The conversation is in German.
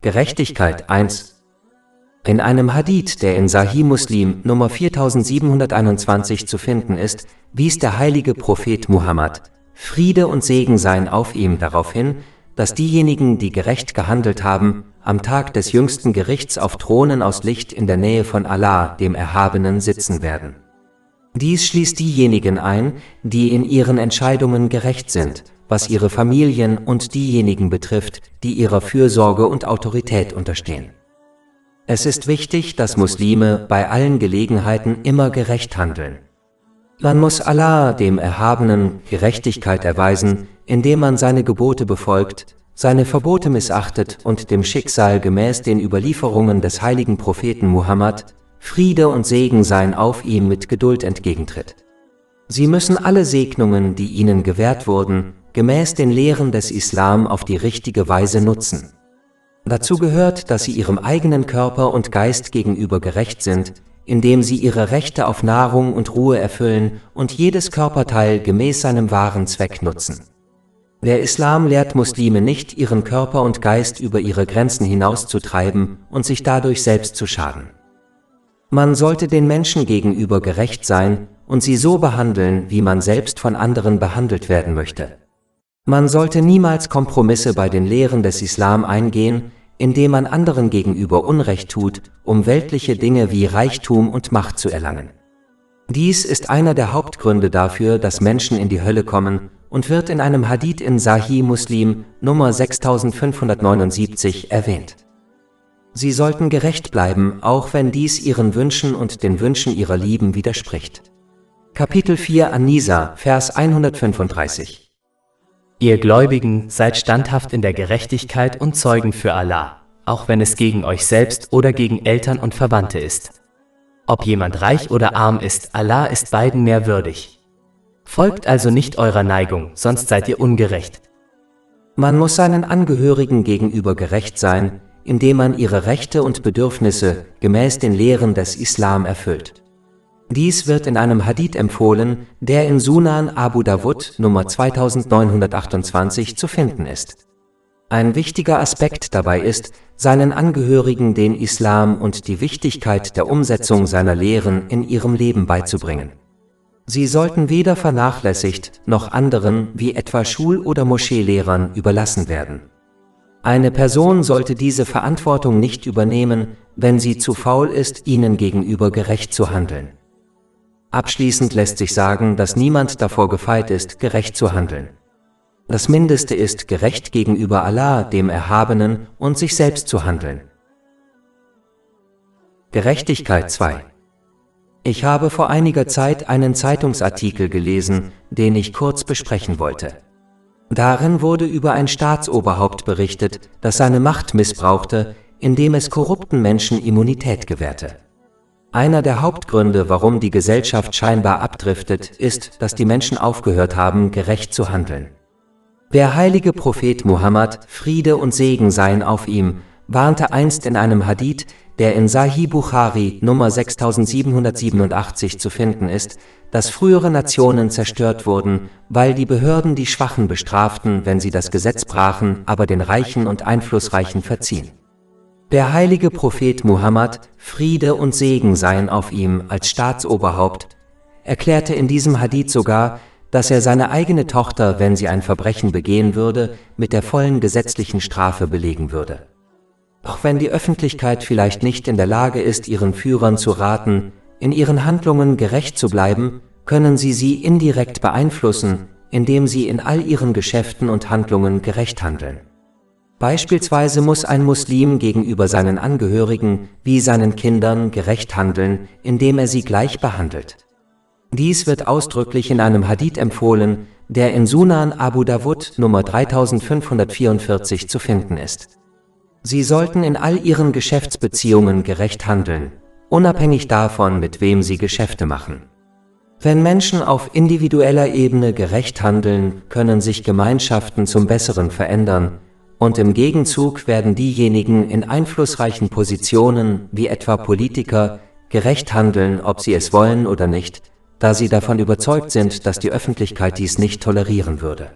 Gerechtigkeit 1. In einem Hadith, der in Sahih Muslim Nummer 4721 zu finden ist, wies der heilige Prophet Muhammad, Friede und Segen seien auf ihm, darauf hin, dass diejenigen, die gerecht gehandelt haben, am Tag des jüngsten Gerichts auf Thronen aus Licht in der Nähe von Allah, dem Erhabenen, sitzen werden. Dies schließt diejenigen ein, die in ihren Entscheidungen gerecht sind, was ihre Familien und diejenigen betrifft, die ihrer Fürsorge und Autorität unterstehen. Es ist wichtig, dass Muslime bei allen Gelegenheiten immer gerecht handeln. Man muss Allah, dem Erhabenen, Gerechtigkeit erweisen, indem man seine Gebote befolgt, seine Verbote missachtet und dem Schicksal gemäß den Überlieferungen des heiligen Propheten Muhammad, Friede und Segen seien auf ihm, mit Geduld entgegentritt. Sie müssen alle Segnungen, die ihnen gewährt wurden, gemäß den Lehren des Islam auf die richtige Weise nutzen. Dazu gehört, dass sie ihrem eigenen Körper und Geist gegenüber gerecht sind, indem sie ihre Rechte auf Nahrung und Ruhe erfüllen und jedes Körperteil gemäß seinem wahren Zweck nutzen. Der Islam lehrt Muslime nicht, ihren Körper und Geist über ihre Grenzen hinauszutreiben und sich dadurch selbst zu schaden. Man sollte den Menschen gegenüber gerecht sein und sie so behandeln, wie man selbst von anderen behandelt werden möchte. Man sollte niemals Kompromisse bei den Lehren des Islam eingehen, indem man anderen gegenüber Unrecht tut, um weltliche Dinge wie Reichtum und Macht zu erlangen. Dies ist einer der Hauptgründe dafür, dass Menschen in die Hölle kommen und wird in einem Hadith in Sahih Muslim Nummer 6579 erwähnt. Sie sollten gerecht bleiben, auch wenn dies ihren Wünschen und den Wünschen ihrer Lieben widerspricht. Kapitel 4 An-Nisa, Vers 135. Ihr Gläubigen, seid standhaft in der Gerechtigkeit und Zeugen für Allah, auch wenn es gegen euch selbst oder gegen Eltern und Verwandte ist. Ob jemand reich oder arm ist, Allah ist beiden mehr würdig. Folgt also nicht eurer Neigung, sonst seid ihr ungerecht. Man muss seinen Angehörigen gegenüber gerecht sein, indem man ihre Rechte und Bedürfnisse gemäß den Lehren des Islam erfüllt. Dies wird in einem Hadith empfohlen, der in Sunan Abu Dawud Nummer 2928 zu finden ist. Ein wichtiger Aspekt dabei ist, seinen Angehörigen den Islam und die Wichtigkeit der Umsetzung seiner Lehren in ihrem Leben beizubringen. Sie sollten weder vernachlässigt noch anderen, wie etwa Schul- oder Moscheelehrern, überlassen werden. Eine Person sollte diese Verantwortung nicht übernehmen, wenn sie zu faul ist, ihnen gegenüber gerecht zu handeln. Abschließend lässt sich sagen, dass niemand davor gefeit ist, gerecht zu handeln. Das Mindeste ist, gerecht gegenüber Allah, dem Erhabenen, und sich selbst zu handeln. Gerechtigkeit 2. Ich habe vor einiger Zeit einen Zeitungsartikel gelesen, den ich kurz besprechen wollte. Darin wurde über ein Staatsoberhaupt berichtet, das seine Macht missbrauchte, indem es korrupten Menschen Immunität gewährte. Einer der Hauptgründe, warum die Gesellschaft scheinbar abdriftet, ist, dass die Menschen aufgehört haben, gerecht zu handeln. Der heilige Prophet Muhammad, Friede und Segen seien auf ihm, warnte einst in einem Hadith, der in Sahih Bukhari Nummer 6787 zu finden ist, dass frühere Nationen zerstört wurden, weil die Behörden die Schwachen bestraften, wenn sie das Gesetz brachen, aber den Reichen und Einflussreichen verziehen. Der heilige Prophet Muhammad, Friede und Segen seien auf ihm, als Staatsoberhaupt, erklärte in diesem Hadith sogar, dass er seine eigene Tochter, wenn sie ein Verbrechen begehen würde, mit der vollen gesetzlichen Strafe belegen würde. Auch wenn die Öffentlichkeit vielleicht nicht in der Lage ist, ihren Führern zu raten, in ihren Handlungen gerecht zu bleiben, können sie indirekt beeinflussen, indem sie in all ihren Geschäften und Handlungen gerecht handeln. Beispielsweise muss ein Muslim gegenüber seinen Angehörigen wie seinen Kindern gerecht handeln, indem er sie gleich behandelt. Dies wird ausdrücklich in einem Hadith empfohlen, der in Sunan Abu Dawud Nummer 3544 zu finden ist. Sie sollten in all ihren Geschäftsbeziehungen gerecht handeln, unabhängig davon, mit wem sie Geschäfte machen. Wenn Menschen auf individueller Ebene gerecht handeln, können sich Gemeinschaften zum Besseren verändern, und im Gegenzug werden diejenigen in einflussreichen Positionen, wie etwa Politiker, gerecht handeln, ob sie es wollen oder nicht, da sie davon überzeugt sind, dass die Öffentlichkeit dies nicht tolerieren würde.